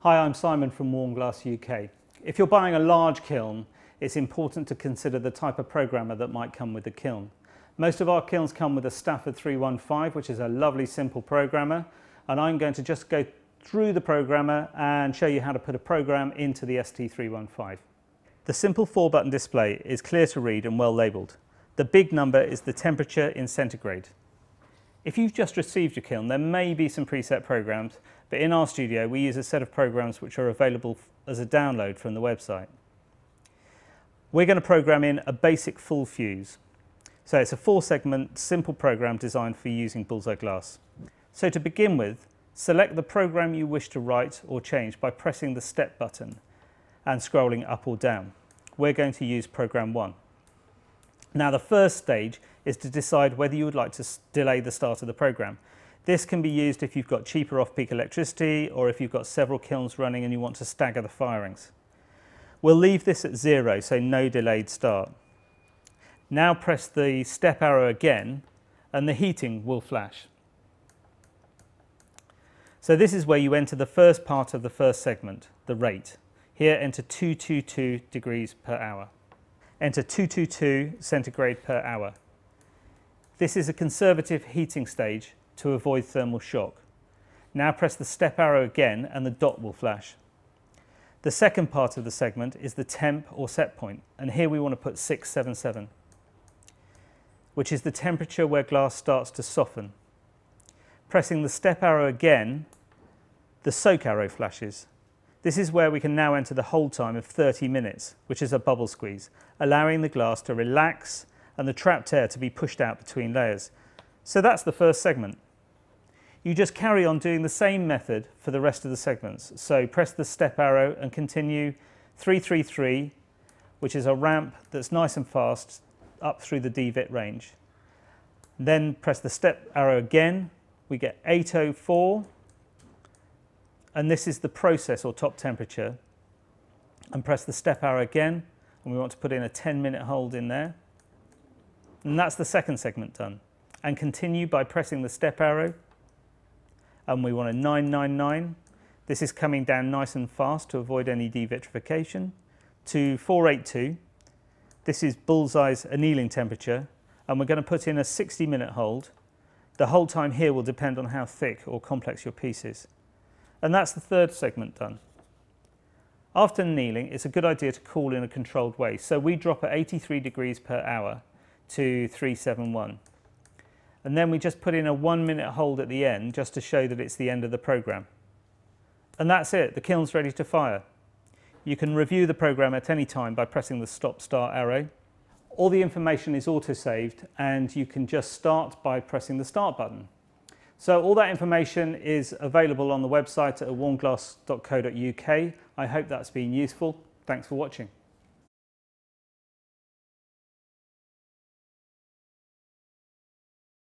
Hi, I'm Simon from Warmglass UK. If you're buying a large kiln, it's important to consider the type of programmer that might come with the kiln. Most of our kilns come with a Stafford 315, which is a lovely simple programmer, and I'm going to just go through the programmer and show you how to put a program into the ST315. The simple 4-button display is clear to read and well labelled. The big number is the temperature in centigrade. If you've just received your kiln, there may be some preset programs, but in our studio we use a set of programs which are available as a download from the website. We're going to program in a basic full fuse. So it's a 4-segment simple program designed for using bullseye glass. So to begin with, select the program you wish to write or change by pressing the step button and scrolling up or down. We're going to use program 1. Now the first stage is to decide whether you would like to delay the start of the program. This can be used if you've got cheaper off-peak electricity or if you've got several kilns running and you want to stagger the firings. We'll leave this at 0, so no delayed start. Now press the step arrow again and the heating will flash. So this is where you enter the first part of the first segment, the rate. Here enter 222 degrees per hour. Enter 222 centigrade per hour. This is a conservative heating stage to avoid thermal shock. Now press the step arrow again and the dot will flash. The second part of the segment is the temp or set point, and here we want to put 677, which is the temperature where glass starts to soften. Pressing the step arrow again, the soak arrow flashes. This is where we can now enter the hold time of 30 minutes, which is a bubble squeeze, allowing the glass to relax and the trapped air to be pushed out between layers. So that's the first segment. You just carry on doing the same method for the rest of the segments. So press the step arrow and continue 333, which is a ramp that's nice and fast up through the DVIT range. Then press the step arrow again, we get 804, and this is the process or top temperature. And press the step arrow again, and we want to put in a 10-minute hold in there. And that's the second segment done. And continue by pressing the step arrow, and we want a 999. This is coming down nice and fast to avoid any devitrification. To 482. This is bullseye's annealing temperature, and we're going to put in a 60-minute hold. The hold time here will depend on how thick or complex your piece is. And that's the third segment done. After annealing, it's a good idea to cool in a controlled way. So we drop at 83 degrees per hour to 371. And then we just put in a 1-minute hold at the end just to show that it's the end of the program. And that's it, the kiln's ready to fire. You can review the program at any time by pressing the stop-start arrow. All the information is auto-saved and you can just start by pressing the start button. So all that information is available on the website at warmglass.co.uk. I hope that's been useful. Thanks for watching.